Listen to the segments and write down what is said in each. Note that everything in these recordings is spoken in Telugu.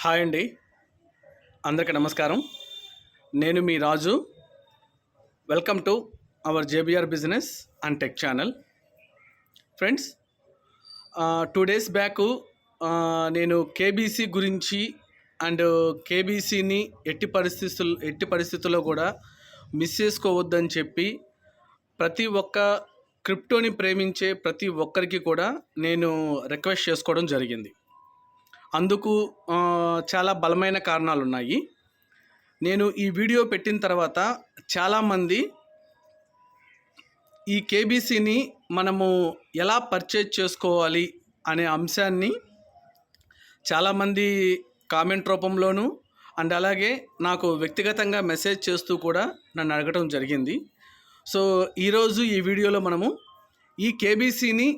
హాయ్ అండి, అందరికీ నమస్కారం. నేను మీ Raju. Welcome to our JBR business and tech channel. Friends, 2 days back నేను కేబీసీ గురించి అండ్ కేబీసీని ఎట్టి పరిస్థితుల్లో కూడా మిస్ చేసుకోవద్దని చెప్పి ప్రతి ఒక్క క్రిప్టోని ప్రేమించే ప్రతి ఒక్కరికి కూడా నేను రిక్వెస్ట్ చేసుకోవడం జరిగింది. అందుకు చాలా బలమైన కారణాలు ఉన్నాయి. నేను ఈ వీడియో పెట్టిన తర్వాత చాలామంది ఈ కేబీసీని మనము ఎలా పర్చేజ్ చేసుకోవాలి అనే అంశాన్ని చాలామంది కామెంట్ రూపంలోనూ అండ్ అలాగే నాకు వ్యక్తిగతంగా మెసేజ్ చేస్తూ కూడా నన్ను అడగటం జరిగింది. సో ఈరోజు ఈ వీడియోలో మనము ఈ కేబీసీని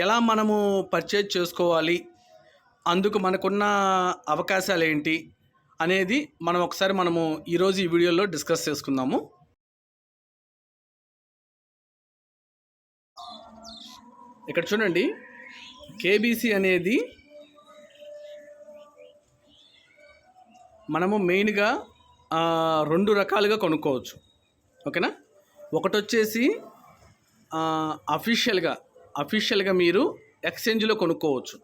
ఎలా మనము పర్చేజ్ చేసుకోవాలి, అందుకు మనకున్న అవకాశాలు ఏంటి అనేది మనము ఈరోజు ఈ వీడియోలో డిస్కస్ చేసుకుందాము. ఇక్కడ చూడండి, కేబీసీ అనేది మనము మెయిన్గా 2 రకాలుగా కొనుక్కోవచ్చు. ఓకేనా? ఒకటి వచ్చేసి అఫీషియల్గా మీరు ఎక్స్చేంజ్లో కొనుక్కోవచ్చు.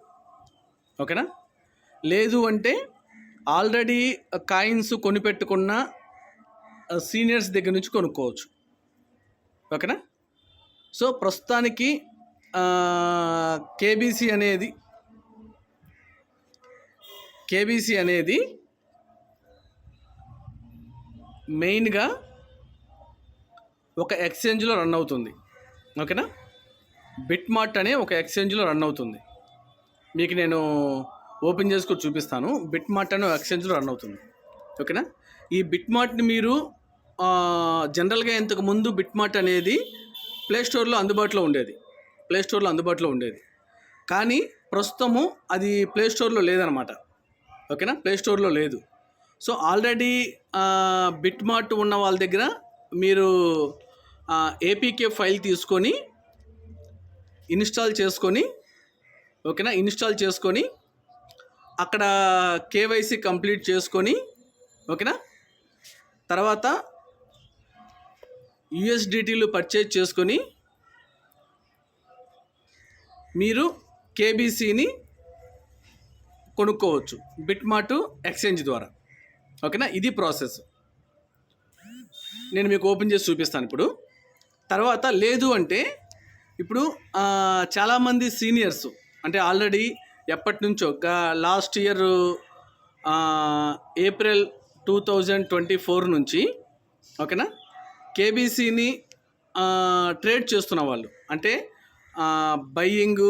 ఓకేనా? లేదు అంటే ఆల్రెడీ కాయిన్స్ కొనిపెట్టుకున్న సీనియర్స్ దగ్గర నుంచి కొనుక్కోవచ్చు. ఓకేనా? సో ప్రస్తుతానికి కేబీసీ అనేది మెయిన్గా ఒక ఎక్స్చేంజ్లో రన్ అవుతుంది. ఓకేనా? బిట్మార్ట్ అనే ఒక ఎక్స్చేంజ్లో రన్ అవుతుంది. మీకు నేను ఓపెన్ చేసుకొని చూపిస్తాను. బిట్మార్ట్ అనే ఎక్స్చేంజ్లో రన్ అవుతుంది. ఓకేనా? ఈ బిట్మార్ట్ని మీరు జనరల్గా ఇంతకుముందు బిట్మార్ట్ అనేది ప్లేస్టోర్లో అందుబాటులో ఉండేది. కానీ ప్రస్తుతము అది ప్లేస్టోర్లో లేదనమాట. ఓకేనా? ప్లేస్టోర్లో లేదు. సో ఆల్రెడీ బిట్మార్ట్ ఉన్న వాళ్ళ దగ్గర మీరు ఏపీకే ఫైల్ తీసుకొని ఇన్స్టాల్ చేసుకొని అక్కడ కేవైసీ కంప్లీట్ చేసుకొని, ఓకేనా, తర్వాత యూఎస్డిటీలు పర్చేజ్ చేసుకొని మీరు కేబీసీని కొనుక్కోవచ్చు బిట్మార్ట్ ఎక్స్చేంజ్ ద్వారా. ఓకేనా? ఇది ప్రాసెస్. నేను మీకు ఓపెన్ చేసి చూపిస్తాను ఇప్పుడు. తర్వాత లేదు అంటే ఇప్పుడు చాలామంది సీనియర్స్ అంటే ఆల్రెడీ ఎప్పటి నుంచో లాస్ట్ ఇయర్ ఏప్రిల్ 2024 నుంచి, ఓకేనా, కేబీసీని ట్రేడ్ చేస్తున్న వాళ్ళు అంటే బయ్యింగ్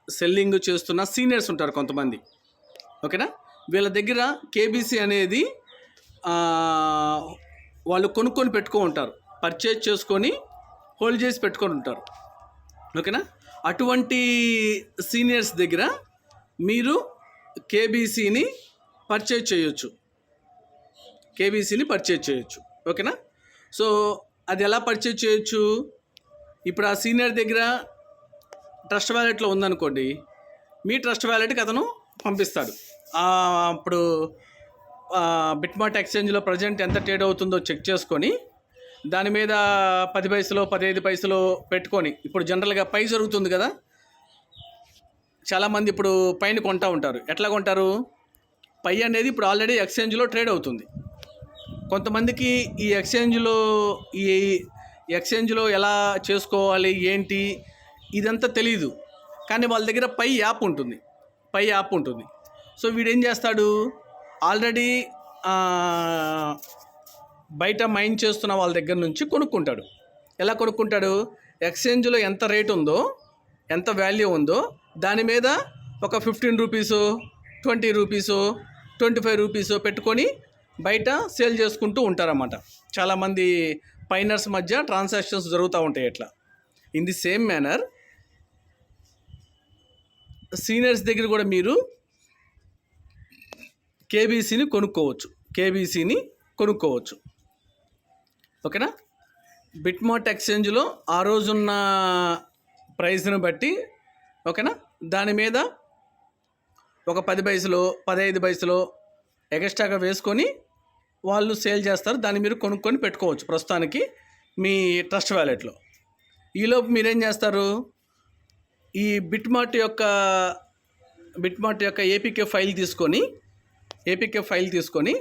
సెల్లింగ్ చేస్తున్న సీనియర్స్ ఉంటారు కొంతమంది. ఓకేనా? వీళ్ళ దగ్గర కేబీసీ అనేది వాళ్ళు కొనుక్కొని పెట్టుకొని ఉంటారు, పర్చేజ్ చేసుకొని హోల్డ్ చేసి పెట్టుకొని ఉంటారు. ఓకేనా? అటువంటి సీనియర్స్ దగ్గర మీరు కేబీసీని పర్చేజ్ చేయొచ్చు. ఓకేనా? సో అది ఎలా పర్చేజ్ చేయొచ్చు? ఇప్పుడు ఆ సీనియర్ దగ్గర ట్రస్ట్ వ్యాలెట్లో ఉందనుకోండి, మీ ట్రస్ట్ వ్యాలెట్కి అతను పంపిస్తాడు. అప్పుడు బిట్మార్ట్ ఎక్స్చేంజ్లో ప్రజెంట్ ఎంత ట్రేడ్ అవుతుందో చెక్ చేసుకొని దాని మీద 10 పైసలు 15 పైసలు పెట్టుకొని, ఇప్పుడు జనరల్గా పై జరుగుతుంది కదా, చాలామంది ఇప్పుడు పైన కొంటూ ఉంటారు. ఎట్లా కొంటారు? పై అనేది ఇప్పుడు ఆల్రెడీ ఎక్స్చేంజ్లో ట్రేడ్ అవుతుంది. కొంతమందికి ఈ ఎక్స్చేంజ్లో ఎలా చేసుకోవాలి ఏంటి ఇదంతా తెలీదు. కానీ వాళ్ళ దగ్గర పై యాప్ ఉంటుంది. సో వీడేం చేస్తాడు, ఆల్రెడీ బయట మైన్ చేస్తున్న వాళ్ళ దగ్గర నుంచి కొనుక్కుంటాడు. ఎలా కొనుక్కుంటాడు? ఎక్స్చేంజ్లో ఎంత రేట్ ఉందో, ఎంత వాల్యూ ఉందో దాని మీద ఒక 15 రూపీసు, 20 రూపీసు, 25 రూపీసు పెట్టుకొని బయట సేల్ చేసుకుంటూ ఉంటారన్నమాట. చాలామంది పైనర్స్ మధ్య ట్రాన్సాక్షన్స్ జరుగుతూ ఉంటాయి. ఎట్లా in the same manner seniors దగ్గర కూడా మీరు కేబీసీని కొనుక్కోవచ్చు. ఓకేనా? బిట్మార్ట్ ఎక్స్చేంజ్లో ఆ రోజున్న ప్రైస్ని బట్టి, ఓకేనా, దాని మీద ఒక 10 పైసలో 15 పైసలో ఎక్స్ట్రాగా వేసుకొని వాళ్ళు సేల్ చేస్తారు. దాన్ని మీరు కొనుక్కొని పెట్టుకోవచ్చు ప్రస్తుతానికి మీ ట్రస్ట్ వ్యాలెట్లో. ఈలోపు మీరేం చేస్తారు, ఈ బిట్మార్ట్ యొక్క ఏపీకే ఫైల్ తీసుకొని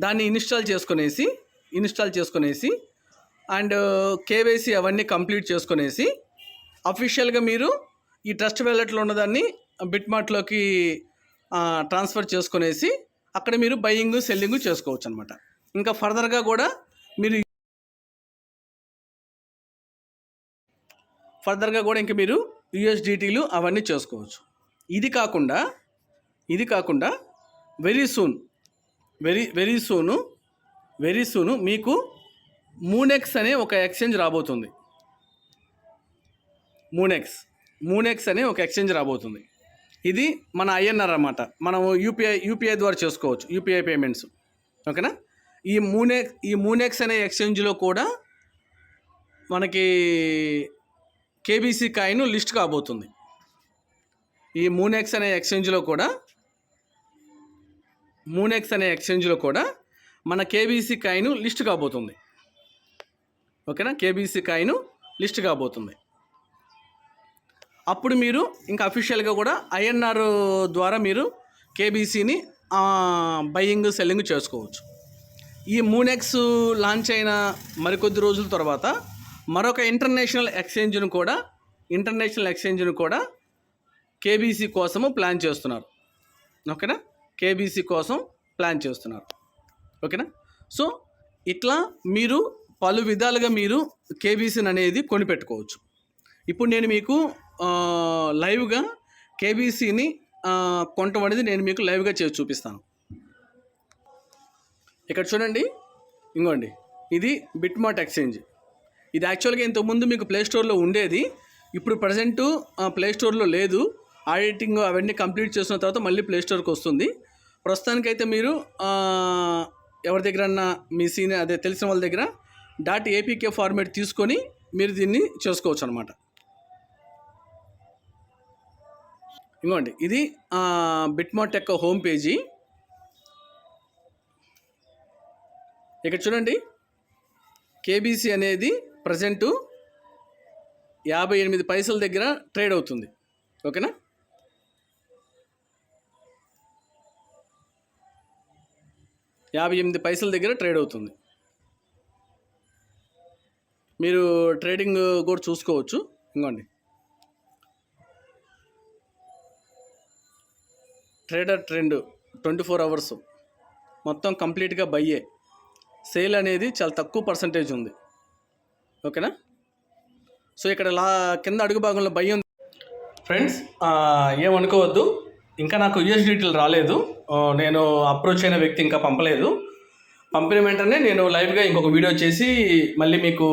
దాన్ని ఇన్స్టాల్ చేసుకునేసి అండ్ కేవైసీ అవన్నీ కంప్లీట్ చేసుకునేసి అఫీషియల్గా మీరు ఈ ట్రస్ట్ వ్యాలెట్లో ఉన్నదాన్ని బిట్మార్ట్లోకి ట్రాన్స్ఫర్ చేసుకునేసి అక్కడ మీరు బయింగ్ సెల్లింగ్ చేసుకోవచ్చు అనమాట. ఇంకా ఫర్దర్గా కూడా మీరు యూఎస్డిటీలు అవన్నీ చేసుకోవచ్చు. ఇది కాకుండా వెరీ సూన్ మీకు మూనెక్స్ అనే ఒక ఎక్స్చేంజ్ రాబోతుంది. మూనెక్స్ అనే ఒక ఎక్స్చేంజ్ రాబోతుంది. ఇది మన ఐఎన్ఆర్ అన్నమాట. మనం యూపీఐ ద్వారా చేసుకోవచ్చు, యూపీఐ పేమెంట్స్. ఓకేనా. ఈ మూనెక్స్ అనే ఎక్స్చేంజ్లో కూడా మనకి కేబీసీ కాయిన్ లిస్ట్ కాబోతుంది. ఈ మూనెక్స్ అనే ఎక్స్చేంజ్లో కూడా మన కేబీసీ కాయిన్ లిస్ట్ కాబోతుంది. ఓకేనా. కేబీసీ కాయిన్ లిస్ట్ కాబోతుంది. అప్పుడు మీరు ఇంకా అఫీషియల్గా కూడా ఐఎన్ఆర్ ద్వారా మీరు కేబీసీని బయింగ్ సెల్లింగ్ చేసుకోవచ్చు. ఈ మూనెక్స్ లాంచ్ అయిన మరికొద్ది రోజుల తర్వాత మరొక ఇంటర్నేషనల్ ఎక్స్చేంజ్ను కూడా కేబీసీ కోసము ప్లాన్ చేస్తున్నారు. ఓకేనా. కేబీసీ కోసం ప్లాన్ చేస్తున్నారు. ఓకేనా. సో ఇట్లా మీరు పలు విధాలుగా మీరు కేబీసీని అనేది కొనిపెట్టుకోవచ్చు. ఇప్పుడు నేను మీకు లైవ్గా కేబీసీని కొనటం అనేది నేను మీకు లైవ్గా చేసి చూపిస్తాను. ఇక్కడ చూడండి, ఇంకోండి, ఇది బిట్మార్ట్ ఎక్స్చేంజ్. ఇది యాక్చువల్గా ఇంతకుముందు మీకు ప్లేస్టోర్లో ఉండేది. ఇప్పుడు ప్రజెంటు ప్లేస్టోర్లో లేదు. ఆడిటింగ్ అవన్నీ కంప్లీట్ చేసిన తర్వాత మళ్ళీ ప్లేస్టోర్కి వస్తుంది. ప్రస్తుతానికైతే మీరు ఎవరి దగ్గరన్నా మీ తెలిసిన వాళ్ళ దగ్గర .apk ఫార్మేట్ తీసుకొని మీరు దీన్ని చేసుకోవచ్చు అనమాట. ఇంకోండి, ఇది బిట్మార్ట్ యొక్క హోమ్ పేజీ. ఇక్కడ చూడండి, కేబీసీ అనేది ప్రజెంటు 58 పైసల దగ్గర ట్రేడ్ అవుతుంది. ఓకేనా. 58 పైసల దగ్గర ట్రేడ్ అవుతుంది. మీరు ట్రేడింగ్ కూడా చూసుకోవచ్చు. ఇంకోండి, ట్రేడర్ ట్రెండ్ 24 అవర్స్ మొత్తం కంప్లీట్గా బయ్యే. సేల్ అనేది చాలా తక్కువ పర్సంటేజ్ ఉంది. ఓకేనా. సో ఇక్కడ కింద అడుగు భాగంలో బై ఉంది. ఫ్రెండ్స్, ఏమనుకోవద్దు, ఇంకా నాకు యూఎస్డిటీలు రాలేదు. నేను అప్రోచ్ అయిన వ్యక్తి ఇంకా పంపలేదు. పంపిన వెంటనే నేను లైవ్గా ఇంకొక వీడియో చేసి మళ్ళీ మీకు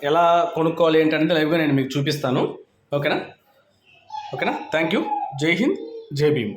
ఎలా కొనుక్కోవాలి ఏంటంటే లైవ్గా నేను మీకు చూపిస్తాను. ఓకేనా. Thank you. జై హింద్, జై భీమ్.